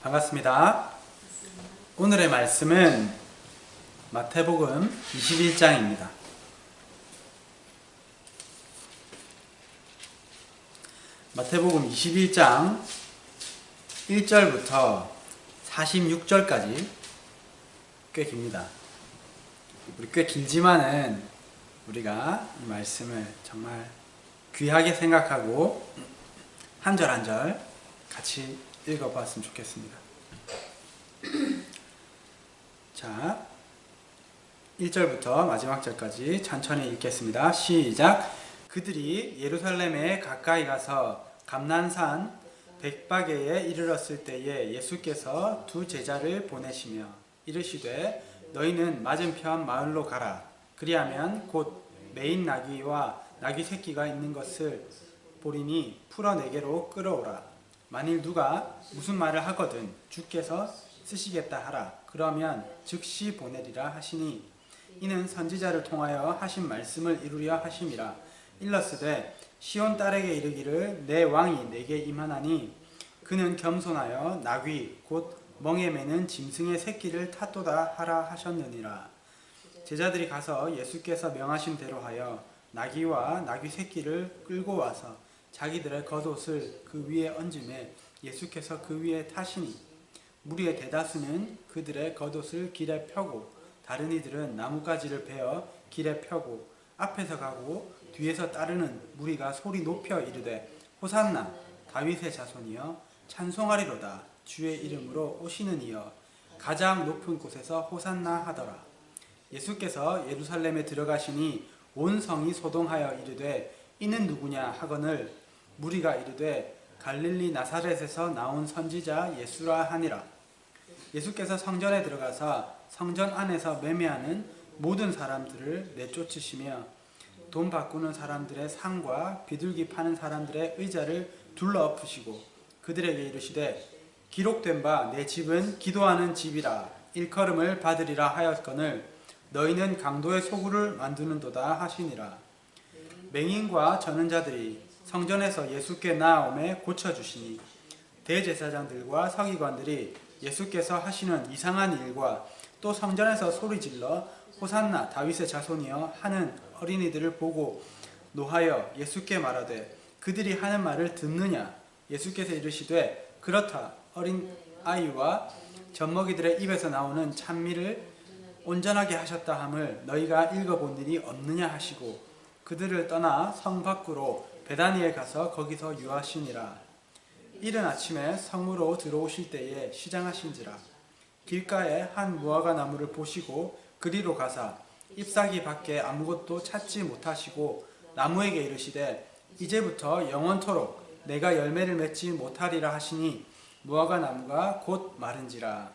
반갑습니다. 오늘의 말씀은 마태복음 21장입니다. 마태복음 21장 1절부터 46절까지 꽤 깁니다. 꽤 길지만은 우리가 이 말씀을 정말 귀하게 생각하고 한 절 한 절 같이 읽어봤으면 좋겠습니다. 자, 1절부터 마지막 절까지 천천히 읽겠습니다. 시작! 그들이 예루살렘에 가까이 가서 감난산 벳바게에 이르렀을 때에 예수께서 두 제자를 보내시며 이르시되 너희는 맞은편 마을로 가라. 그리하면 곧 매인 나귀와 나귀 새끼가 있는 것을 보리니 풀어 내게로 끌어오라. 만일 누가 무슨 말을 하거든 주께서 쓰시겠다 하라. 그러면 즉시 보내리라 하시니 이는 선지자를 통하여 하신 말씀을 이루려 하심이라. 일러스되 시온 딸에게 이르기를 내 왕이 내게 임하나니 그는 겸손하여 나귀 곧 멍에 매는 짐승의 새끼를 탔도다 하라 하셨느니라. 제자들이 가서 예수께서 명하신 대로 하여 나귀와 나귀 새끼를 끌고 와서 자기들의 겉옷을 그 위에 얹음에 예수께서 그 위에 타시니 무리의 대다수는 그들의 겉옷을 길에 펴고 다른 이들은 나뭇가지를 베어 길에 펴고 앞에서 가고 뒤에서 따르는 무리가 소리 높여 이르되 호산나 다윗의 자손이여 찬송하리로다. 주의 이름으로 오시는 이여 가장 높은 곳에서 호산나 하더라. 예수께서 예루살렘에 들어가시니 온 성이 소동하여 이르되 이는 누구냐 하거늘 무리가 이르되 갈릴리 나사렛에서 나온 선지자 예수라 하니라. 예수께서 성전에 들어가사 성전 안에서 매매하는 모든 사람들을 내쫓으시며 돈 바꾸는 사람들의 상과 비둘기 파는 사람들의 의자를 둘러 엎으시고 그들에게 이르시되 기록된 바 내 집은 기도하는 집이라 일컬음을 받으리라 하였거늘 너희는 강도의 소굴을 만드는도다 하시니라. 맹인과 저는 자들이 성전에서 예수께 나아오매 고쳐주시니 대제사장들과 서기관들이 예수께서 하시는 이상한 일과 또 성전에서 소리질러 호산나 다윗의 자손이여 하는 어린이들을 보고 노하여 예수께 말하되 그들이 하는 말을 듣느냐. 예수께서 이르시되 그렇다. 어린 아이와 젖먹이들의 입에서 나오는 찬미를 온전하게 하셨다 함을 너희가 읽어본 일이 없느냐 하시고 그들을 떠나 성 밖으로 베다니에 가서 거기서 유하시니라. 이른 아침에 성으로 들어오실 때에 시장하신지라. 길가에 한 무화과 나무를 보시고 그리로 가사 잎사귀 밖에 아무것도 찾지 못하시고 나무에게 이르시되 이제부터 영원토록 내가 열매를 맺지 못하리라 하시니 무화과 나무가 곧 마른지라.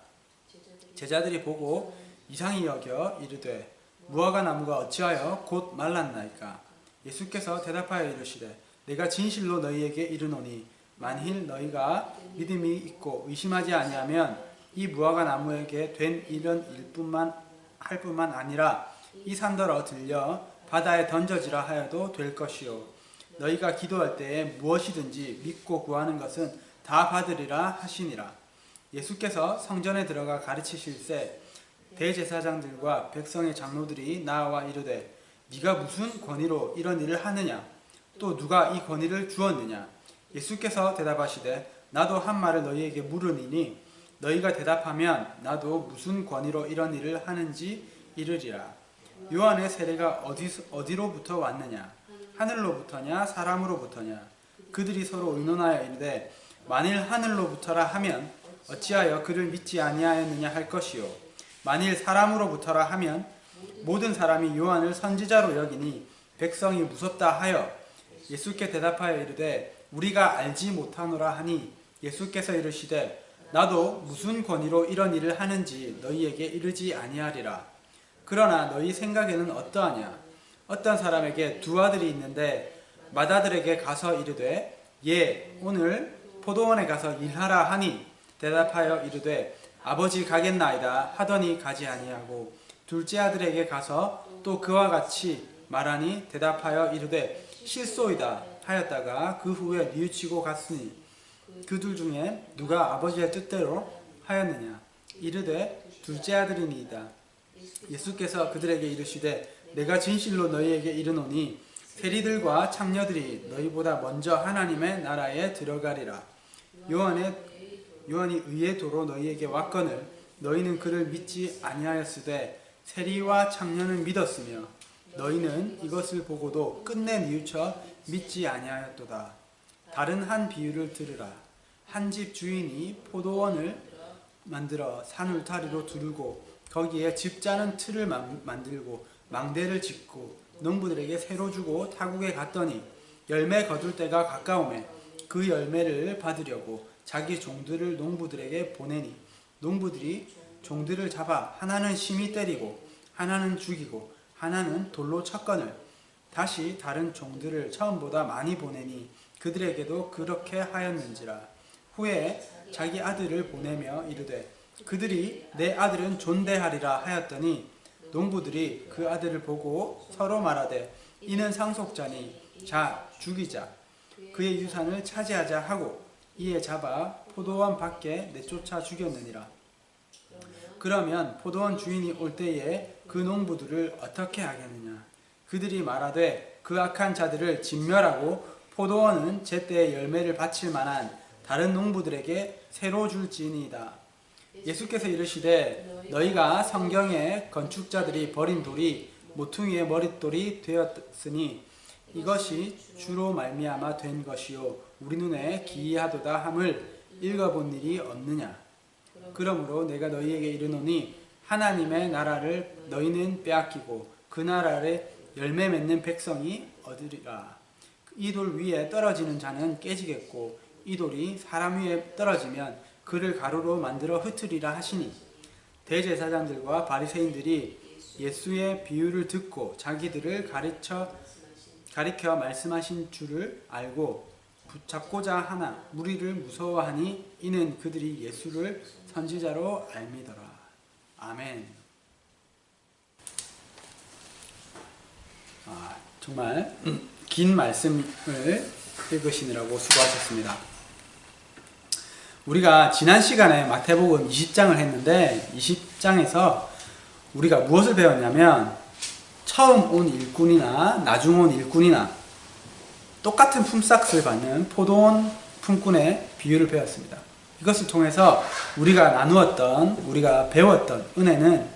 제자들이 보고 이상히 여겨 이르되 무화과 나무가 어찌하여 곧 말랐나이까. 예수께서 대답하여 이르시되 내가 진실로 너희에게 이르노니 만일 너희가 믿음이 있고 의심하지 아니하면 이 무화과 나무에게 된 이런 할 뿐만 아니라 이 산더러 들려 바다에 던져지라 하여도 될 것이요 너희가 기도할 때에 무엇이든지 믿고 구하는 것은 다 받으리라 하시니라. 예수께서 성전에 들어가 가르치실새 대제사장들과 백성의 장로들이 나와 이르되 네가 무슨 권위로 이런 일을 하느냐. 또 누가 이 권위를 주었느냐. 예수께서 대답하시되 나도 한 말을 너희에게 물으니니 너희가 대답하면 나도 무슨 권위로 이런 일을 하는지 이르리라. 요한의 세례가 어디로부터 왔느냐. 하늘로부터냐 사람으로부터냐. 그들이 서로 의논하여 이르되 만일 하늘로부터라 하면 어찌하여 그를 믿지 아니하였느냐 할 것이요 만일 사람으로부터라 하면 모든 사람이 요한을 선지자로 여기니 백성이 무섭다 하여 예수께 대답하여 이르되 우리가 알지 못하노라 하니 예수께서 이르시되 나도 무슨 권위로 이런 일을 하는지 너희에게 이르지 아니하리라. 그러나 너희 생각에는 어떠하냐. 어떤 사람에게 두 아들이 있는데 맏아들에게 가서 이르되 예 오늘 포도원에 가서 일하라 하니 대답하여 이르되 아버지 가겠나이다 하더니 가지 아니하고 둘째 아들에게 가서 또 그와 같이 말하니 대답하여 이르되 실소이다 하였다가 그 후에 뉘우치고 갔으니 그 둘 중에 누가 아버지의 뜻대로 하였느냐? 이르되 둘째 아들이니이다. 예수께서 그들에게 이르시되 내가 진실로 너희에게 이르노니 세리들과 창녀들이 너희보다 먼저 하나님의 나라에 들어가리라. 요한이 의의 도로 너희에게 왔거늘 너희는 그를 믿지 아니하였으되 세리와 창녀는 믿었으며 너희는 이것을 보고도 끝내 뉘우쳐 믿지 아니하였도다. 다른 한 비유를 들으라. 한 집 주인이 포도원을 만들어 산 울타리로 두르고 거기에 집 짜는 틀을 만들고 망대를 짓고 농부들에게 새로 주고 타국에 갔더니 열매 거둘 때가 가까우매 그 열매를 받으려고 자기 종들을 농부들에게 보내니 농부들이 종들을 잡아 하나는 심히 때리고 하나는 죽이고 하나는 돌로 쳤거늘 다시 다른 종들을 처음보다 많이 보내니 그들에게도 그렇게 하였는지라. 후에 자기 아들을 보내며 이르되 그들이 내 아들은 존대하리라 하였더니 농부들이 그 아들을 보고 서로 말하되 이는 상속자니 자 죽이자 그의 유산을 차지하자 하고 이에 잡아 포도원 밖에 내쫓아 죽였느니라. 그러면 포도원 주인이 올 때에 그 농부들을 어떻게 하겠느냐? 그들이 말하되 그 악한 자들을 진멸하고 포도원은 제때에 열매를 바칠 만한 다른 농부들에게 새로 줄지니이다. 예수께서 이르시되 너희가 성경에 건축자들이 버린 돌이 모퉁이의 머릿돌이 되었으니 이것이 주로 말미암아 된 것이요 우리 눈에 기이하도다 함을 읽어본 일이 없느냐. 그러므로 내가 너희에게 이르노니 하나님의 나라를 너희는 빼앗기고 그 나라를 열매 맺는 백성이 얻으리라. 이 돌 위에 떨어지는 자는 깨지겠고 이 돌이 사람 위에 떨어지면 그를 가루로 만들어 흩으리라 하시니 대제사장들과 바리새인들이 예수의 비유를 듣고 자기들을 가리켜 말씀하신 줄을 알고 붙잡고자 하나 무리를 무서워하니 이는 그들이 예수를 선지자로 알미더라. 아멘. 정말 긴 말씀을 읽으시느라고 수고하셨습니다. 우리가 지난 시간에 마태복음 20장을 했는데 20장에서 우리가 무엇을 배웠냐면 처음 온 일꾼이나 나중 온 일꾼이나 똑같은 품삯을 받는 포도원 품꾼의 비유를 배웠습니다. 이것을 통해서 우리가 우리가 배웠던 은혜는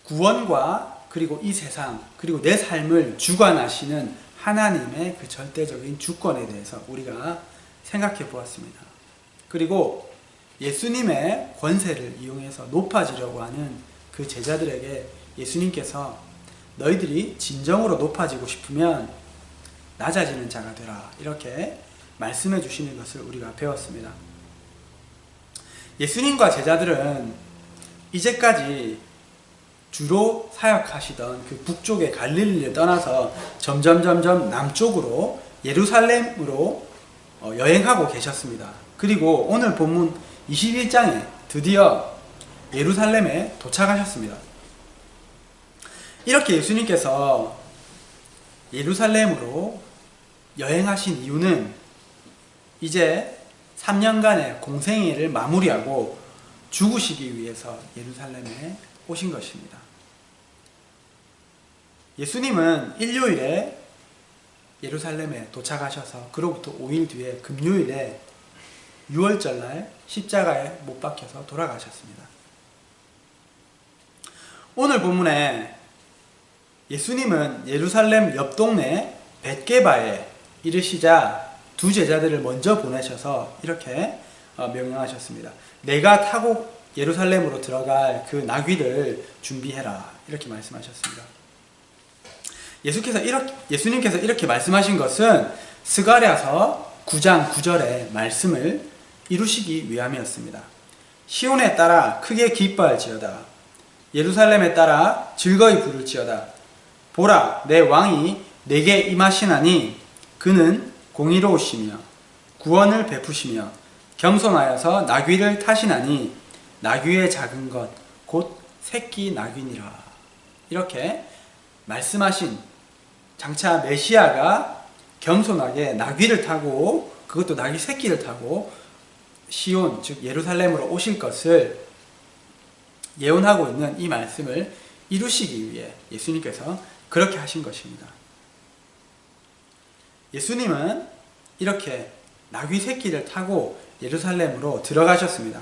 구원과 그리고 이 세상 그리고 내 삶을 주관하시는 하나님의 그 절대적인 주권에 대해서 우리가 생각해 보았습니다. 그리고 예수님의 권세를 이용해서 높아지려고 하는 그 제자들에게 예수님께서 너희들이 진정으로 높아지고 싶으면 낮아지는 자가 되라 이렇게 말씀해 주시는 것을 우리가 배웠습니다. 예수님과 제자들은 이제까지 주로 사역하시던 그 북쪽의 갈릴리를 떠나서 점점 남쪽으로 예루살렘으로 여행하고 계셨습니다. 그리고 오늘 본문 21장에 드디어 예루살렘에 도착하셨습니다. 이렇게 예수님께서 예루살렘으로 여행하신 이유는 이제 3년간의 공생애를 마무리하고 죽으시기 위해서 예루살렘에 오신 것입니다. 예수님은 일요일에 예루살렘에 도착하셔서 그로부터 5일 뒤에 금요일에 6월절날 십자가에 못 박혀서 돌아가셨습니다. 오늘 본문에 예수님은 예루살렘 옆 동네 벳게바에 이르시자 두 제자들을 먼저 보내셔서 이렇게 명령하셨습니다. 내가 타고 예루살렘으로 들어갈 그 나귀를 준비해라 이렇게 말씀하셨습니다. 예수님께서 이렇게 말씀하신 것은 스가랴서 9장 9절의 말씀을 이루시기 위함이었습니다. 시온에 따라 크게 기뻐할지어다. 예루살렘에 따라 즐거이 부를지어다. 보라, 내 왕이 내게 임하시나니 그는 공의로우시며 구원을 베푸시며 겸손하여서 나귀를 타시나니 나귀의 작은 것 곧 새끼 나귀니라. 이렇게 말씀하신 장차 메시아가 겸손하게 나귀를 타고 그것도 나귀 새끼를 타고 시온 즉 예루살렘으로 오실 것을 예언하고 있는 이 말씀을 이루시기 위해 예수님께서 그렇게 하신 것입니다. 예수님은 이렇게 나귀 새끼를 타고 예루살렘으로 들어가셨습니다.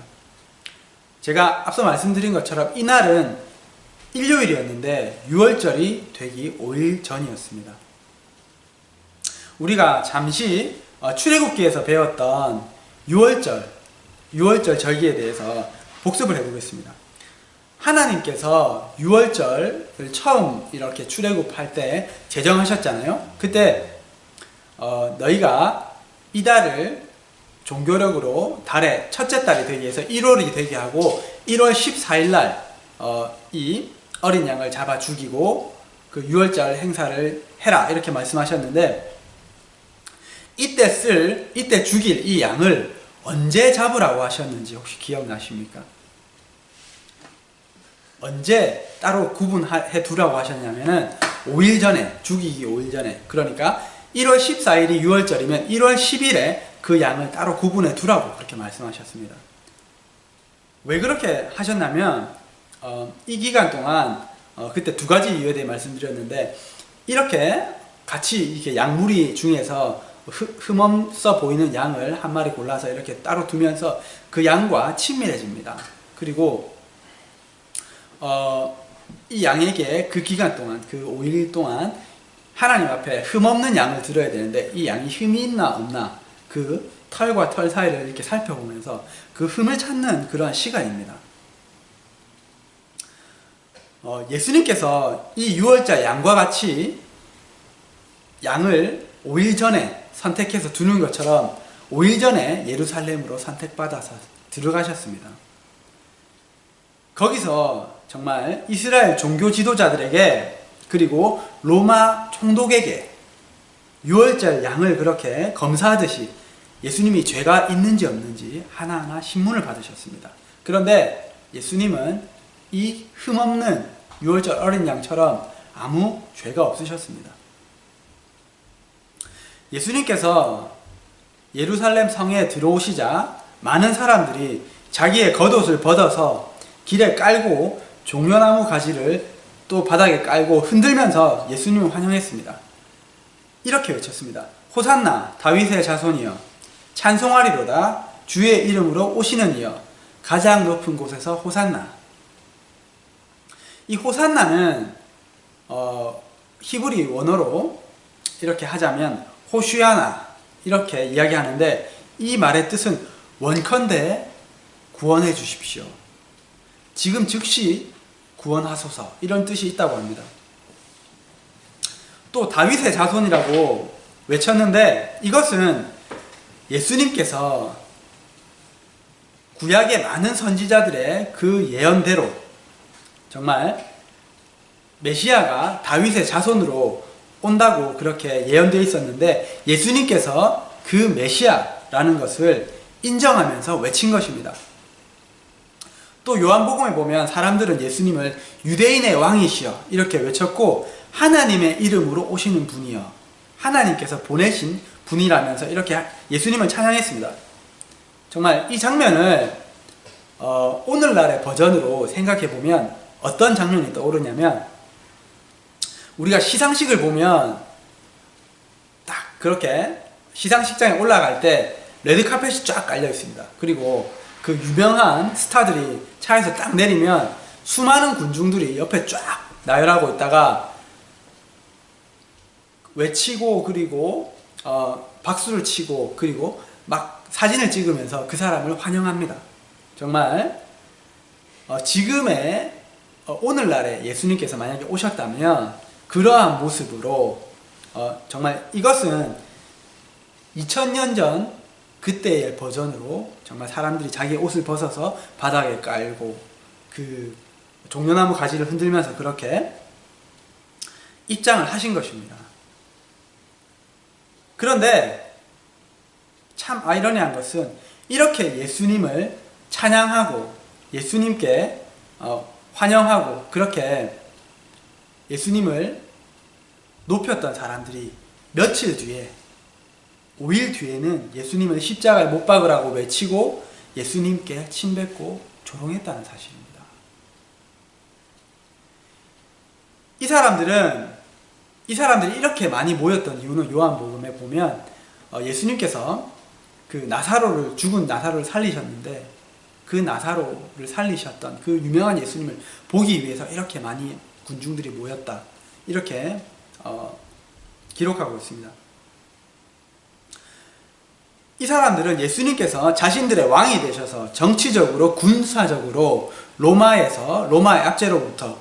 제가 앞서 말씀드린 것처럼 이날은 일요일이었는데 유월절이 되기 5일 전이었습니다. 우리가 잠시 출애굽기에서 배웠던 유월절 절기에 대해서 복습을 해보겠습니다. 하나님께서 유월절을 처음 이렇게 출애굽할 때 제정하셨잖아요. 그때 너희가 이달을 종교력으로 달의 첫째 달이 되기 위해서 1월이 되게 하고 1월 14일 날 이 어린 양을 잡아 죽이고 그 유월절 행사를 해라 이렇게 말씀하셨는데, 이때 죽일 이 양을 언제 잡으라고 하셨는지 혹시 기억나십니까? 언제 따로 구분해 두라고 하셨냐면은 5일 전에, 죽이기 5일 전에, 그러니까 1월 14일이 유월절이면 1월 10일에 그 양을 따로 구분해 두라고 그렇게 말씀하셨습니다. 왜 그렇게 하셨냐면 이 기간 동안 그때 두 가지 이유에 대해 말씀드렸는데, 이렇게 같이 이렇게 양무리 중에서 흠없어 보이는 양을 한 마리 골라서 이렇게 따로 두면서 그 양과 친밀해집니다. 그리고 이 양에게 그 기간 동안, 그 5일 동안 하나님 앞에 흠없는 양을 드려야 되는데, 이 양이 흠이 있나 없나 그 털과 털 사이를 이렇게 살펴보면서 그 흠을 찾는 그러한 시간입니다. 예수님께서 이 유월절 양과 같이 양을 5일 전에 선택해서 두는 것처럼 5일 전에 예루살렘으로 선택받아서 들어가셨습니다. 거기서 정말 이스라엘 종교 지도자들에게 그리고 로마 총독에게 유월절 양을 그렇게 검사하듯이 예수님이 죄가 있는지 없는지 하나하나 신문을 받으셨습니다. 그런데 예수님은 이 흠없는 유월절 어린 양처럼 아무 죄가 없으셨습니다. 예수님께서 예루살렘 성에 들어오시자 많은 사람들이 자기의 겉옷을 벗어서 길에 깔고 종려나무 가지를 또 바닥에 깔고 흔들면서 예수님을 환영했습니다. 이렇게 외쳤습니다. 호산나 다윗의 자손이여, 찬송하리로다 주의 이름으로 오시는 이여, 가장 높은 곳에서 호산나. 이 호산나는 히브리 원어로 이렇게 하자면 호슈아나 이렇게 이야기하는데, 이 말의 뜻은 원컨대 구원해 주십시오, 지금 즉시 구원하소서, 이런 뜻이 있다고 합니다. 또 다윗의 자손이라고 외쳤는데, 이것은 예수님께서 구약의 많은 선지자들의 그 예언대로 정말 메시아가 다윗의 자손으로 온다고 그렇게 예언되어 있었는데, 예수님께서 그 메시아라는 것을 인정하면서 외친 것입니다. 또 요한복음에 보면 사람들은 예수님을 유대인의 왕이시여 이렇게 외쳤고, 하나님의 이름으로 오시는 분이여, 하나님께서 보내신 분이라면서 이렇게 예수님을 찬양했습니다. 정말 이 장면을 오늘날의 버전으로 생각해 보면 어떤 장면이 떠오르냐면, 우리가 시상식을 보면 딱 그렇게 시상식장에 올라갈 때 레드카펫이 쫙 깔려 있습니다. 그리고 그 유명한 스타들이 차에서 딱 내리면 수많은 군중들이 옆에 쫙 나열하고 있다가 외치고, 그리고 박수를 치고, 그리고 막 사진을 찍으면서 그 사람을 환영합니다. 정말 지금의 오늘날에 예수님께서 만약에 오셨다면 그러한 모습으로 정말 이것은 2000년 전 그때의 버전으로 정말 사람들이 자기 옷을 벗어서 바닥에 깔고 그 종려나무 가지를 흔들면서 그렇게 입장을 하신 것입니다. 그런데 참 아이러니한 것은 이렇게 예수님을 찬양하고 예수님께 환영하고 그렇게 예수님을 높였던 사람들이 며칠 뒤에 5일 뒤에는 예수님을 십자가에 못 박으라고 외치고 예수님께 침뱉고 조롱했다는 사실입니다. 이 사람들이 이렇게 많이 모였던 이유는 요한복음에 보면 예수님께서 죽은 나사로를 살리셨는데, 그 나사로를 살리셨던 그 유명한 예수님을 보기 위해서 이렇게 많이 군중들이 모였다, 이렇게 기록하고 있습니다. 이 사람들은 예수님께서 자신들의 왕이 되셔서 정치적으로 군사적으로 로마의 압제로부터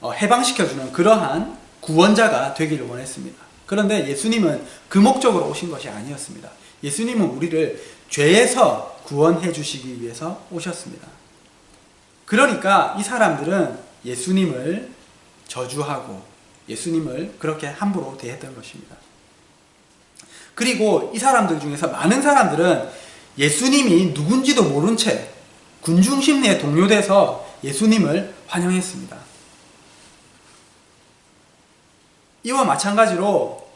해방시켜주는 그러한 구원자가 되기를 원했습니다. 그런데 예수님은 그 목적으로 오신 것이 아니었습니다. 예수님은 우리를 죄에서 구원해 주시기 위해서 오셨습니다. 그러니까 이 사람들은 예수님을 저주하고 예수님을 그렇게 함부로 대했던 것입니다. 그리고 이 사람들 중에서 많은 사람들은 예수님이 누군지도 모른 채 군중 심리에 동요돼서 예수님을 환영했습니다. 이와 마찬가지로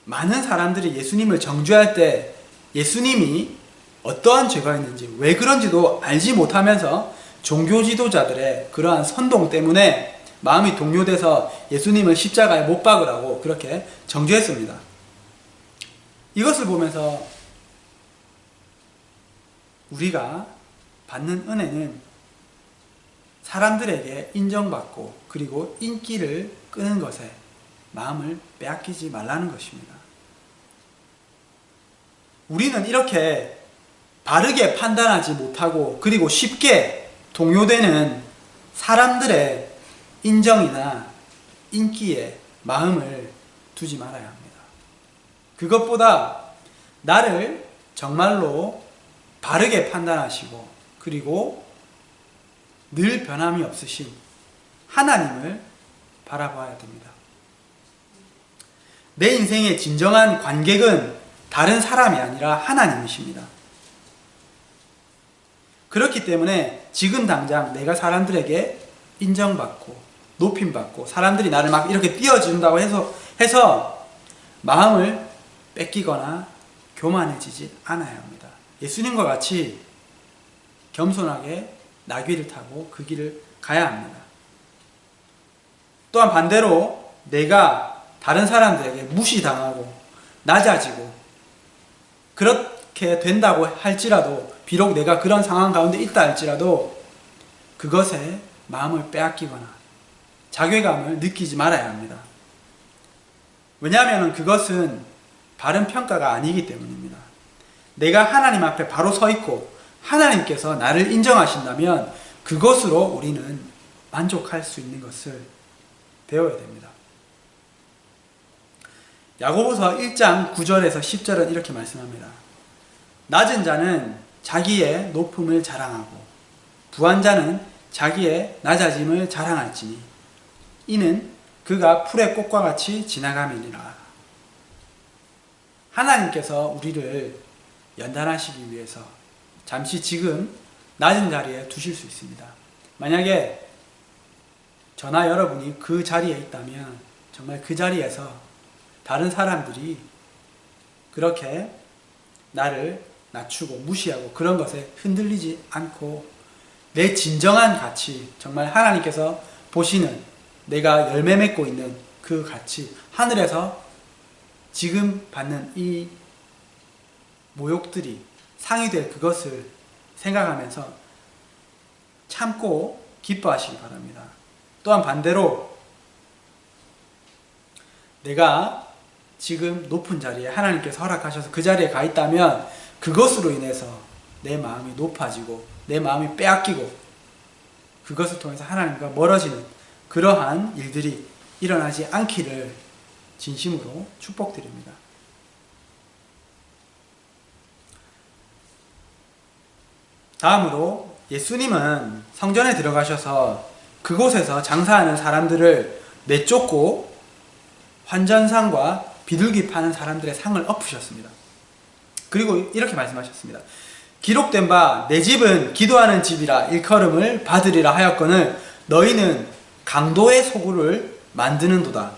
많은 사람들이 예수님을 정죄할 때 예수님이 어떠한 죄가 있는지, 왜 그런지도 알지 못하면서 종교 지도자들의 그러한 선동 때문에 마음이 동요돼서 예수님을 십자가에 못 박으라고 그렇게 정죄했습니다. 이것을 보면서 우리가 받는 은혜는 사람들에게 인정받고 그리고 인기를 끄는 것에 마음을 빼앗기지 말라는 것입니다. 우리는 이렇게 바르게 판단하지 못하고 그리고 쉽게 동요되는 사람들의 인정이나 인기에 마음을 두지 말아야 합니다. 그것보다 나를 정말로 바르게 판단하시고 그리고 늘 변함이 없으신 하나님을 바라봐야 됩니다. 내 인생의 진정한 관객은 다른 사람이 아니라 하나님이십니다. 그렇기 때문에 지금 당장 내가 사람들에게 인정받고 높임받고 사람들이 나를 막 이렇게 띄워준다고 해서 마음을 뺏기거나 교만해지지 않아야 합니다. 예수님과 같이 겸손하게 나귀를 타고 그 길을 가야 합니다. 또한 반대로 내가 다른 사람들에게 무시당하고 낮아지고 그렇게 된다고 할지라도, 비록 내가 그런 상황 가운데 있다 할지라도 그것에 마음을 빼앗기거나 자괴감을 느끼지 말아야 합니다. 왜냐하면 그것은 바른 평가가 아니기 때문입니다. 내가 하나님 앞에 바로 서 있고 하나님께서 나를 인정하신다면 그것으로 우리는 만족할 수 있는 것을 배워야 됩니다. 야고보서 1장 9절에서 10절은 이렇게 말씀합니다. 낮은 자는 자기의 높음을 자랑하고 부한 자는 자기의 낮아짐을 자랑할지니 이는 그가 풀의 꽃과 같이 지나감이니라. 하나님께서 우리를 연단하시기 위해서 잠시 지금 낮은 자리에 두실 수 있습니다. 만약에 저나 여러분이 그 자리에 있다면 정말 그 자리에서 다른 사람들이 그렇게 나를 낮추고 무시하고 그런 것에 흔들리지 않고 내 진정한 가치, 정말 하나님께서 보시는 내가 열매 맺고 있는 그 가치, 하늘에서 지금 받는 이 모욕들이 상이 될 그것을 생각하면서 참고 기뻐하시기 바랍니다. 또한 반대로 내가 지금 높은 자리에 하나님께서 허락하셔서 그 자리에 가 있다면 그것으로 인해서 내 마음이 높아지고 내 마음이 빼앗기고 그것을 통해서 하나님과 멀어지는 그러한 일들이 일어나지 않기를 진심으로 축복드립니다. 다음으로 예수님은 성전에 들어가셔서 그곳에서 장사하는 사람들을 내쫓고 환전상과 비둘기 파는 사람들의 상을 엎으셨습니다. 그리고 이렇게 말씀하셨습니다. 기록된 바 내 집은 기도하는 집이라 일컬음을 받으리라 하였거늘 너희는 강도의 소굴을 만드는도다.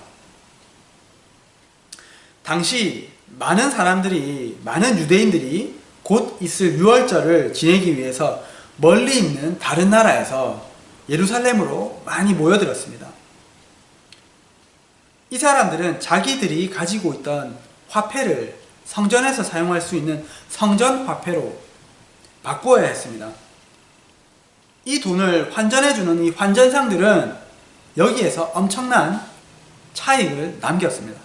당시 많은 유대인들이 곧 있을 유월절을 지내기 위해서 멀리 있는 다른 나라에서 예루살렘으로 많이 모여들었습니다. 이 사람들은 자기들이 가지고 있던 화폐를 성전에서 사용할 수 있는 성전 화폐로 바꾸어야 했습니다. 이 돈을 환전해주는 이 환전상들은 여기에서 엄청난 차익을 남겼습니다.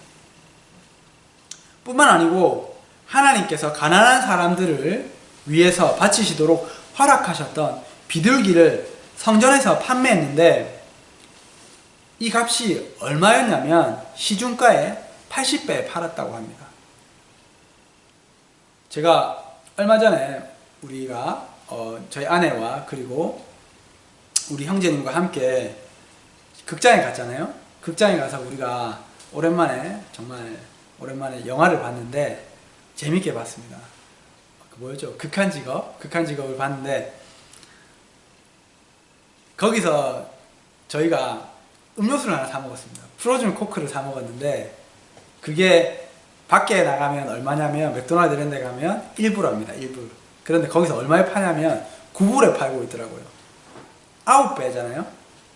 뿐만 아니고 하나님께서 가난한 사람들을 위해서 바치시도록 허락하셨던 비둘기를 성전에서 판매했는데 이 값이 얼마였냐면 시중가의 80배에 팔았다고 합니다. 제가 얼마 전에 우리가 저희 아내와 그리고 우리 형제님과 함께 극장에 갔잖아요. 극장에 가서 우리가 정말 오랜만에 영화를 봤는데 재밌게 봤습니다. 뭐였죠? 극한 직업을 봤는데 거기서 저희가 음료수를 하나 사 먹었습니다. 프로즌 코크를 사 먹었는데 그게 밖에 나가면 얼마냐면 맥도날드 이런 데 가면 1불입니다. 1불. 그런데 거기서 얼마에 파냐면 9불에 팔고 있더라고요. 9배잖아요.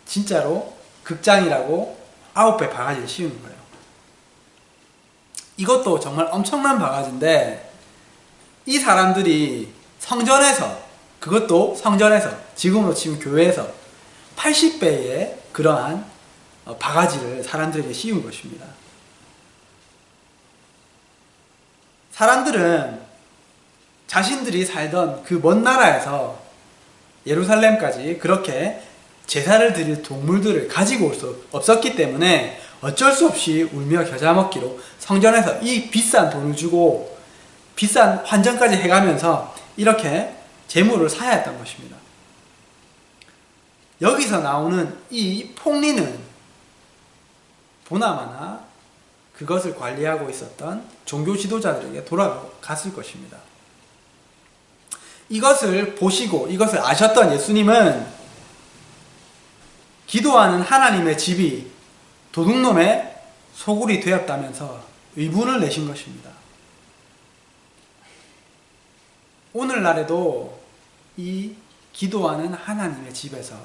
진짜로 극장이라고 9배 바가지를 씌우는 거예요. 이것도 정말 엄청난 바가지인데 이 사람들이 그것도 성전에서 지금으로 치면 교회에서 80배의 그러한 바가지를 사람들에게 씌운 것입니다. 사람들은 자신들이 살던 그 먼 나라에서 예루살렘까지 그렇게 제사를 드릴 동물들을 가지고 올 수 없었기 때문에 어쩔 수 없이 울며 겨자 먹기로 성전에서 이 비싼 돈을 주고 비싼 환전까지 해가면서 이렇게 재물을 사야 했던 것입니다. 여기서 나오는 이 폭리는 보나마나 그것을 관리하고 있었던 종교 지도자들에게 돌아갔을 것입니다. 이것을 보시고 이것을 아셨던 예수님은 기도하는 하나님의 집이 도둑놈의 소굴이 되었다면서 의문을 내신 것입니다. 오늘날에도 이 기도하는 하나님의 집에서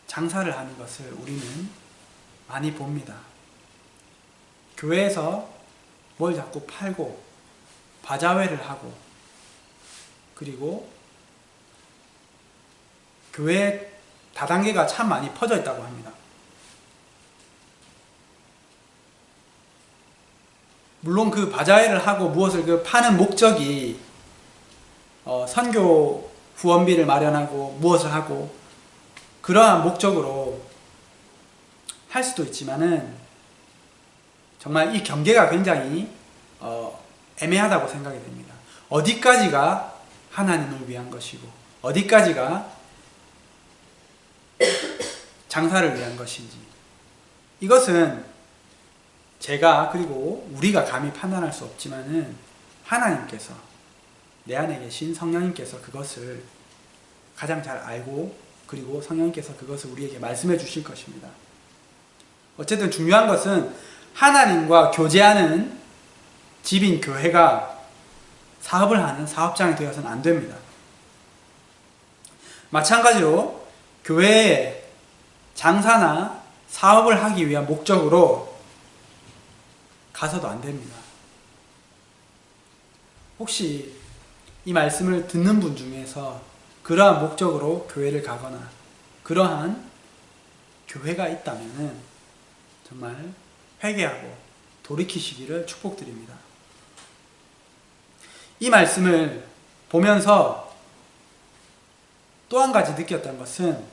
장사를 하는 것을 우리는 많이 봅니다. 교회에서 뭘 자꾸 팔고 바자회를 하고 그리고 교회 다단계가 참 많이 퍼져 있다고 합니다. 물론 그 바자회를 하고 무엇을 파는 목적이 선교 후원비를 마련하고 무엇을 하고 그러한 목적으로 할 수도 있지만은 정말 이 경계가 굉장히 애매하다고 생각이 됩니다. 어디까지가 하나님을 위한 것이고 어디까지가 장사를 위한 것인지 이것은 제가 그리고 우리가 감히 판단할 수 없지만은 하나님께서 내 안에 계신 성령님께서 그것을 가장 잘 알고 그리고 성령님께서 그것을 우리에게 말씀해 주실 것입니다. 어쨌든 중요한 것은 하나님과 교제하는 집인 교회가 사업을 하는 사업장이 되어서는 안 됩니다. 마찬가지로 교회에 장사나 사업을 하기 위한 목적으로 가서도 안 됩니다. 혹시 이 말씀을 듣는 분 중에서 그러한 목적으로 교회를 가거나 그러한 교회가 있다면 정말 회개하고 돌이키시기를 축복드립니다. 이 말씀을 보면서 또 한 가지 느꼈던 것은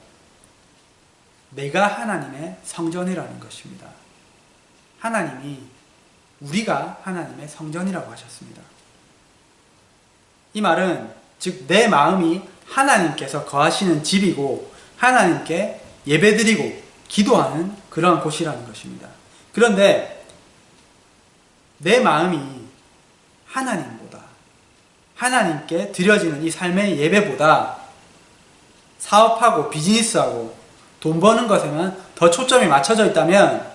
내가 하나님의 성전이라는 것입니다. 하나님이 우리가 하나님의 성전이라고 하셨습니다. 이 말은 즉 내 마음이 하나님께서 거하시는 집이고 하나님께 예배드리고 기도하는 그러한 곳이라는 것입니다. 그런데 내 마음이 하나님보다 하나님께 드려지는 이 삶의 예배보다 사업하고 비즈니스하고 돈 버는 것에만 더 초점이 맞춰져 있다면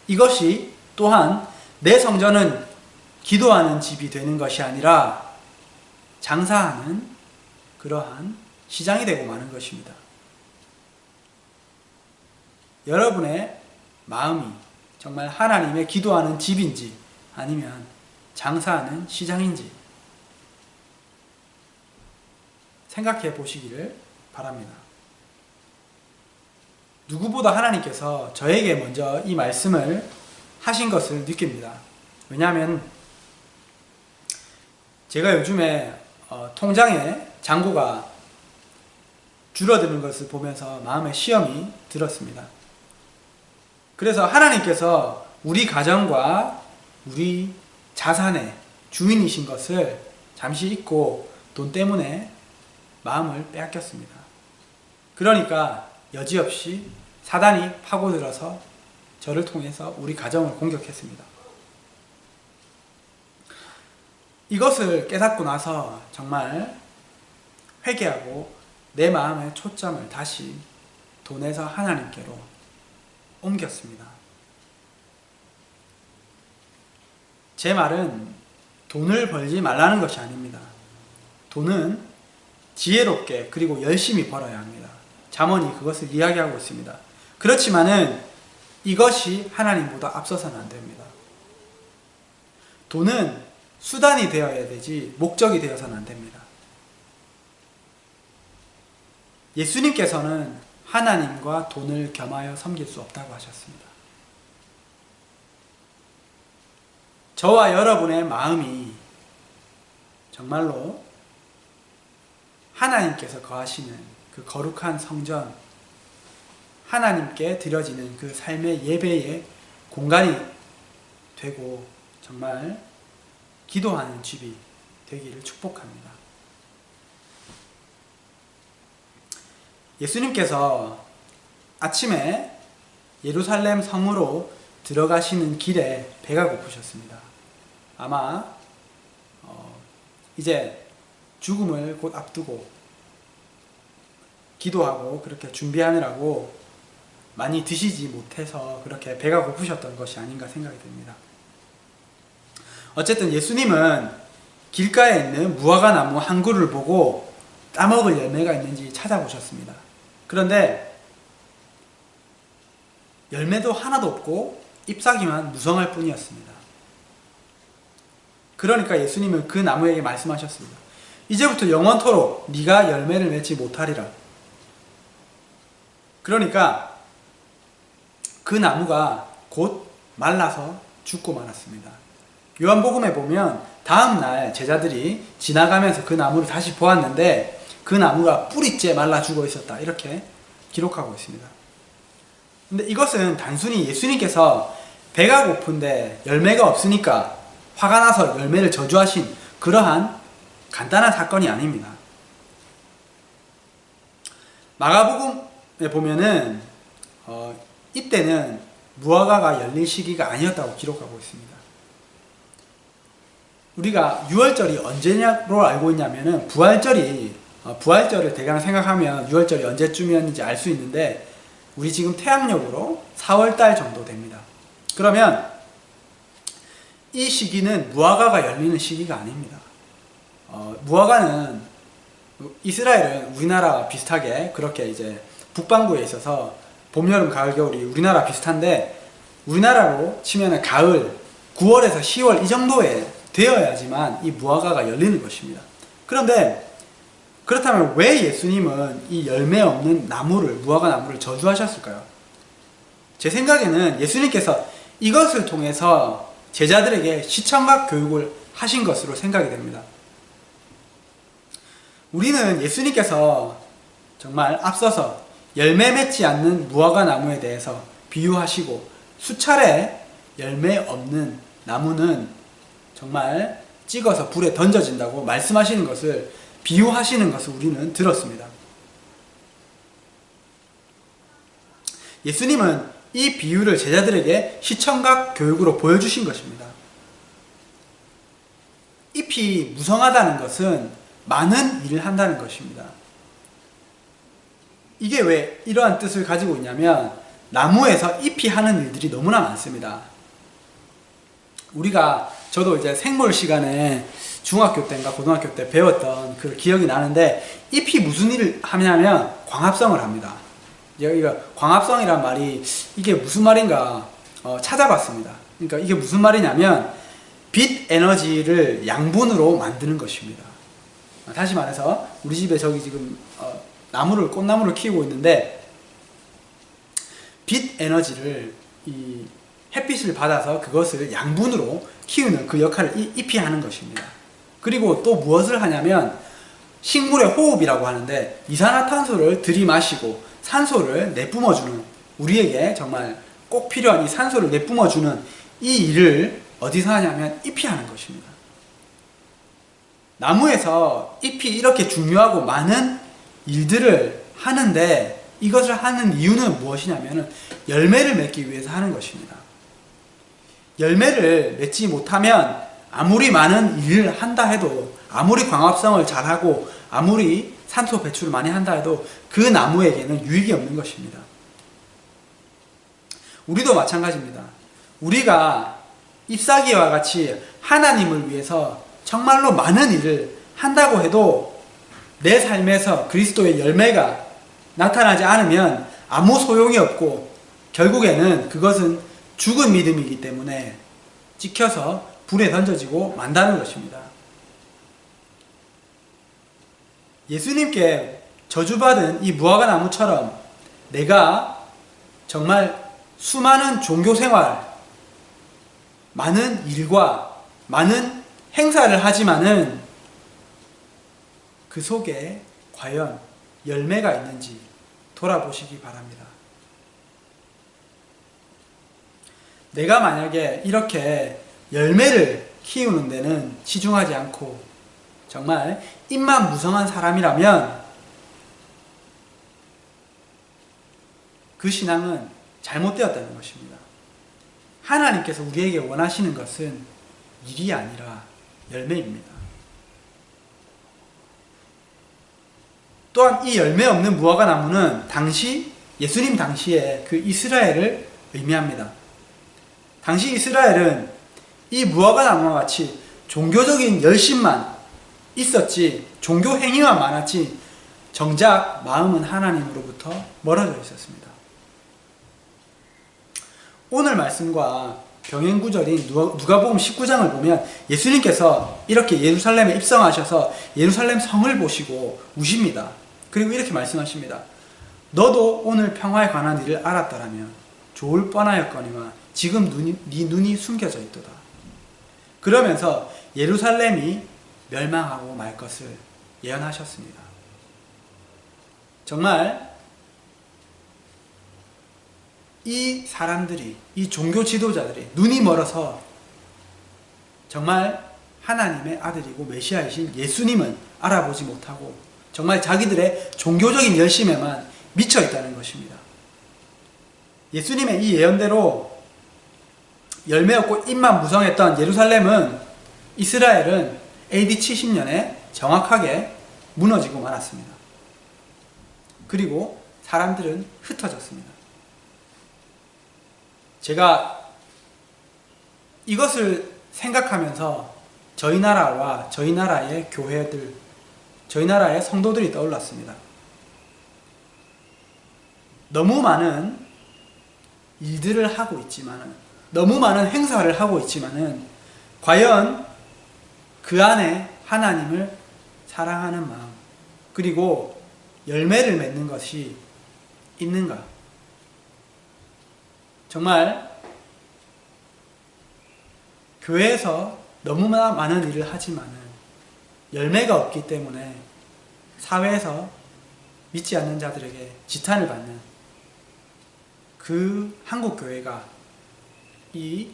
이것이 또한 내 성전은 기도하는 집이 되는 것이 아니라 장사하는 그러한 시장이 되고 마는 것입니다. 여러분의 마음이 정말 하나님의 기도하는 집인지 아니면 장사하는 시장인지 생각해 보시기를 바랍니다. 누구보다 하나님께서 저에게 먼저 이 말씀을 하신 것을 느낍니다. 왜냐하면 제가 요즘에 통장에 잔고가 줄어드는 것을 보면서 마음에 시험이 들었습니다. 그래서 하나님께서 우리 가정과 우리 자산의 주인이신 것을 잠시 잊고 돈 때문에 마음을 빼앗겼습니다. 그러니까 여지없이 사단이 파고들어서 저를 통해서 우리 가정을 공격했습니다. 이것을 깨닫고 나서 정말 회개하고 내 마음의 초점을 다시 돈에서 하나님께로 옮겼습니다. 제 말은 돈을 벌지 말라는 것이 아닙니다. 돈은 지혜롭게 그리고 열심히 벌어야 합니다. 잠언이 그것을 이야기하고 있습니다. 그렇지만은 이것이 하나님보다 앞서서는 안 됩니다. 돈은 수단이 되어야 되지 목적이 되어서는 안 됩니다. 예수님께서는 하나님과 돈을 겸하여 섬길 수 없다고 하셨습니다. 저와 여러분의 마음이 정말로 하나님께서 거하시는 그 거룩한 성전, 하나님께 드려지는 그 삶의 예배의 공간이 되고 정말 기도하는 집이 되기를 축복합니다. 예수님께서 아침에 예루살렘 성으로 들어가시는 길에 배가 고프셨습니다. 아마 이제 죽음을 곧 앞두고 기도하고 그렇게 준비하느라고 많이 드시지 못해서 그렇게 배가 고프셨던 것이 아닌가 생각이 듭니다. 어쨌든 예수님은 길가에 있는 무화과 나무 한 그루를 보고 따먹을 열매가 있는지 찾아보셨습니다. 그런데 열매도 하나도 없고 잎사귀만 무성할 뿐이었습니다. 그러니까 예수님은 그 나무에게 말씀하셨습니다. 이제부터 영원토록 네가 열매를 맺지 못하리라. 그러니까 그 나무가 곧 말라서 죽고 말았습니다. 요한복음에 보면 다음날 제자들이 지나가면서 그 나무를 다시 보았는데 그 나무가 뿌리째 말라 죽어 있었다. 이렇게 기록하고 있습니다. 근데 이것은 단순히 예수님께서 배가 고픈데 열매가 없으니까 화가 나서 열매를 저주하신 그러한 간단한 사건이 아닙니다. 마가복음에 보면은 이때는 무화과가 열릴 시기가 아니었다고 기록하고 있습니다. 우리가 유월절이 언제냐로 알고 있냐면은 부활절을 대강 생각하면 유월절이 언제쯤이었는지 알 수 있는데 우리 지금 태양력으로 4월달 정도 됩니다. 그러면 이 시기는 무화과가 열리는 시기가 아닙니다. 무화과는 이스라엘은 우리나라와 비슷하게 그렇게 이제 북반구에 있어서 봄, 여름, 가을, 겨울이 우리나라 비슷한데 우리나라로 치면은 가을 9월에서 10월 이 정도에 되어야지만 이 무화과가 열리는 것입니다. 그런데 그렇다면 왜 예수님은 이 열매 없는 나무를 무화과 나무를 저주하셨을까요? 제 생각에는 예수님께서 이것을 통해서 제자들에게 시청각 교육을 하신 것으로 생각이 됩니다. 우리는 예수님께서 정말 앞서서 열매 맺지 않는 무화과 나무에 대해서 비유하시고 수차례 열매 없는 나무는 정말 찍어서 불에 던져진다고 말씀하시는 것을 비유하시는 것을 우리는 들었습니다. 예수님은 이 비유를 제자들에게 시청각 교육으로 보여주신 것입니다. 잎이 무성하다는 것은 많은 일을 한다는 것입니다. 이게 왜 이러한 뜻을 가지고 있냐면 나무에서 잎이 하는 일들이 너무나 많습니다. 저도 이제 생물 시간에 중학교 때인가 고등학교 때 배웠던 그 기억이 나는데, 잎이 무슨 일을 하냐면 광합성을 합니다. 여기가 광합성이란 말이 이게 무슨 말인가 찾아봤습니다. 그러니까 이게 무슨 말이냐면 빛 에너지를 양분으로 만드는 것입니다. 다시 말해서 우리 집에 저기 지금 꽃나무를 키우고 있는데, 빛 에너지를 이 햇빛을 받아서 그것을 양분으로 키우는 그 역할을 잎이 하는 것입니다. 그리고 또 무엇을 하냐면 식물의 호흡이라고 하는데, 이산화탄소를 들이마시고 산소를 내뿜어주는, 우리에게 정말 꼭 필요한 이 산소를 내뿜어주는 이 일을 어디서 하냐면 잎이 하는 것입니다. 나무에서 잎이 이렇게 중요하고 많은 일들을 하는데, 이것을 하는 이유는 무엇이냐면 열매를 맺기 위해서 하는 것입니다. 열매를 맺지 못하면 아무리 많은 일을 한다 해도, 아무리 광합성을 잘하고 아무리 산소 배출을 많이 한다 해도 그 나무에게는 유익이 없는 것입니다. 우리도 마찬가지입니다. 우리가 잎사귀와 같이 하나님을 위해서 정말로 많은 일을 한다고 해도 내 삶에서 그리스도의 열매가 나타나지 않으면 아무 소용이 없고, 결국에는 그것은 죽은 믿음이기 때문에 찍혀서 불에 던져지고 만다는 것입니다. 예수님께 저주받은 이 무화과 나무처럼 내가 정말 수많은 종교생활, 많은 일과 많은 행사를 하지만은 그 속에 과연 열매가 있는지 돌아보시기 바랍니다. 내가 만약에 이렇게 열매를 키우는 데는 치중하지 않고 정말 입만 무성한 사람이라면 그 신앙은 잘못되었다는 것입니다. 하나님께서 우리에게 원하시는 것은 일이 아니라 열매입니다. 또한 이 열매 없는 무화과 나무는 예수님 당시에 그 이스라엘을 의미합니다. 당시 이스라엘은 이 무화과 나무와 같이 종교적인 열심만 있었지, 종교 행위만 많았지, 정작 마음은 하나님으로부터 멀어져 있었습니다. 오늘 말씀과 병행 구절인 누가복음 19장을 보면 예수님께서 이렇게 예루살렘에 입성하셔서 예루살렘 성을 보시고 우십니다. 그리고 이렇게 말씀하십니다. 너도 오늘 평화에 관한 일을 알았다라면 좋을 뻔하였거니와 지금 네 눈이 숨겨져 있도다. 그러면서 예루살렘이 멸망하고 말 것을 예언하셨습니다. 정말 이 사람들이, 이 종교 지도자들이 눈이 멀어서 정말 하나님의 아들이고 메시아이신 예수님은 알아보지 못하고 정말 자기들의 종교적인 열심에만 미쳐 있다는 것입니다. 예수님의 이 예언대로 열매 없고 잎만 무성했던 이스라엘은 AD 70년에 정확하게 무너지고 말았습니다. 그리고 사람들은 흩어졌습니다. 제가 이것을 생각하면서 저희 나라와 저희 나라의 교회들, 저희 나라의 성도들이 떠올랐습니다. 너무 많은 일들을 하고 있지만은, 너무 많은 행사를 하고 있지만은 과연 그 안에 하나님을 사랑하는 마음, 그리고 열매를 맺는 것이 있는가? 정말 교회에서 너무나 많은 일을 하지만은 열매가 없기 때문에 사회에서 믿지 않는 자들에게 지탄을 받는 그 한국교회가 이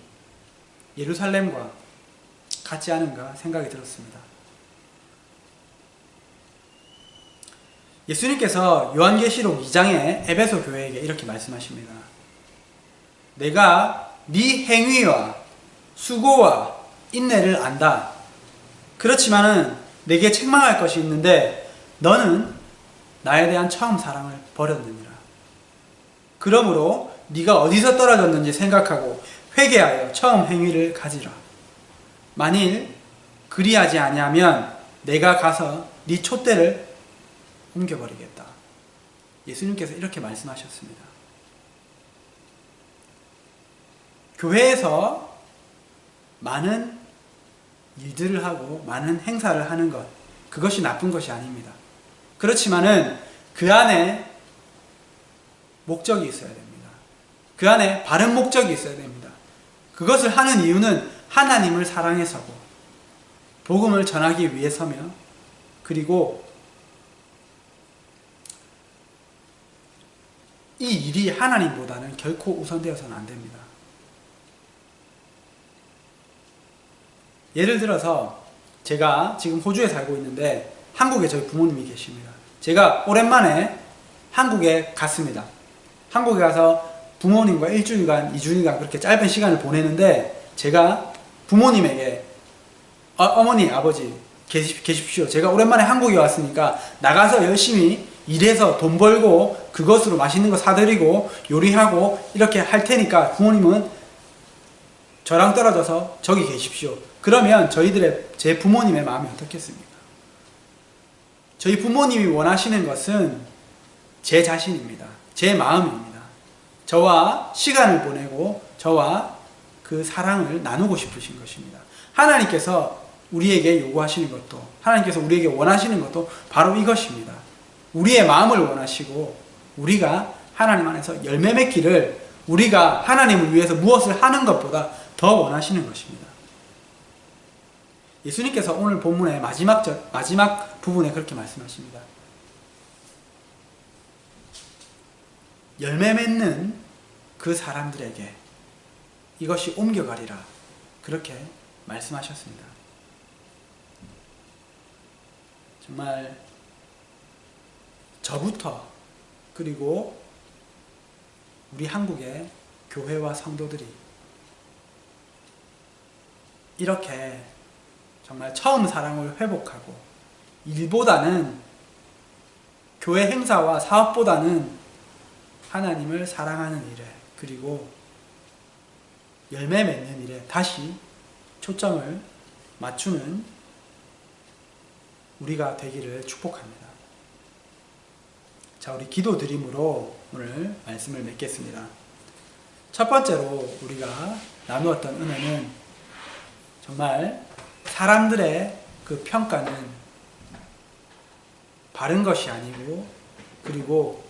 예루살렘과 같지 않은가 생각이 들었습니다. 예수님께서 요한계시록 2장에 에베소 교회에게 이렇게 말씀하십니다. 내가 네 행위와 수고와 인내를 안다. 그렇지만은 내게 책망할 것이 있는데 너는 나에 대한 처음 사랑을 버렸느니라. 그러므로 네가 어디서 떨어졌는지 생각하고 회개하여 처음 행위를 가지라. 만일 그리하지 아니하면 내가 가서 네 촛대를 옮겨버리겠다. 예수님께서 이렇게 말씀하셨습니다. 교회에서 많은 일들을 하고 많은 행사를 하는 것, 그것이 나쁜 것이 아닙니다. 그렇지만은 그 안에 목적이 있어야 됩니다. 그 안에 바른 목적이 있어야 됩니다. 그것을 하는 이유는 하나님을 사랑해서고 복음을 전하기 위해서며, 그리고 이 일이 하나님보다는 결코 우선되어서는 안 됩니다. 예를 들어서 제가 지금 호주에 살고 있는데 한국에 저희 부모님이 계십니다. 제가 오랜만에 한국에 갔습니다. 한국에 가서 부모님과 일주일간, 2주일간 그렇게 짧은 시간을 보내는데, 제가 부모님에게 어머니, 아버지 계십시오. 제가 오랜만에 한국에 왔으니까 나가서 열심히 일해서 돈 벌고 그것으로 맛있는 거 사드리고 요리하고 이렇게 할 테니까 부모님은 저랑 떨어져서 저기 계십시오. 그러면 제 부모님의 마음이 어떻겠습니까? 저희 부모님이 원하시는 것은 제 자신입니다. 제 마음입니다. 저와 시간을 보내고 저와 그 사랑을 나누고 싶으신 것입니다. 하나님께서 우리에게 요구하시는 것도, 하나님께서 우리에게 원하시는 것도 바로 이것입니다. 우리의 마음을 원하시고 우리가 하나님 안에서 열매 맺기를, 우리가 하나님을 위해서 무엇을 하는 것보다 더 원하시는 것입니다. 예수님께서 오늘 본문의 마지막 부분에 그렇게 말씀하십니다. 열매 맺는 그 사람들에게 이것이 옮겨가리라, 그렇게 말씀하셨습니다. 정말 저부터, 그리고 우리 한국의 교회와 성도들이 이렇게 정말 처음 사랑을 회복하고, 일보다는, 교회 행사와 사업보다는 하나님을 사랑하는 일에, 그리고 열매 맺는 일에 다시 초점을 맞추는 우리가 되기를 축복합니다. 자, 우리 기도 드림으로 오늘 말씀을 맺겠습니다. 첫 번째로 우리가 나누었던 은혜는 정말 사람들의 그 평가는 바른 것이 아니고, 그리고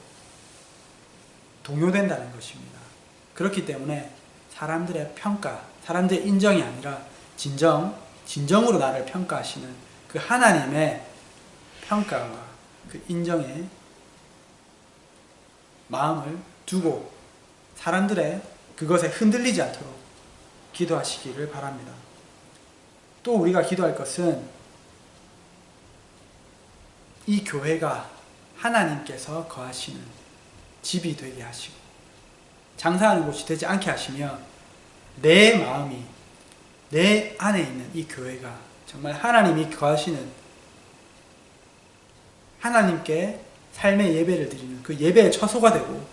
동요된다는 것입니다. 그렇기 때문에 사람들의 평가, 사람들의 인정이 아니라 진정으로 나를 평가하시는 그 하나님의 평가와 그 인정에 마음을 두고 사람들의 그것에 흔들리지 않도록 기도하시기를 바랍니다. 또 우리가 기도할 것은 이 교회가 하나님께서 거하시는 집이 되게 하시고 장사하는 곳이 되지 않게 하시며, 내 마음이, 내 안에 있는 이 교회가 정말 하나님이 거하시는, 하나님께 삶의 예배를 드리는 그 예배의 처소가 되고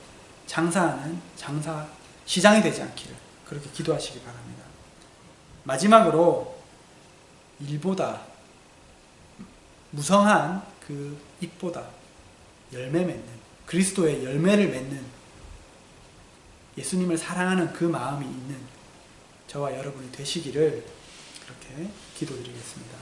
장사하는 시장이 되지 않기를 그렇게 기도하시기 바랍니다. 마지막으로 일보다, 무성한 그 잎보다 열매 맺는, 그리스도의 열매를 맺는, 예수님을 사랑하는 그 마음이 있는 저와 여러분이 되시기를 그렇게 기도드리겠습니다.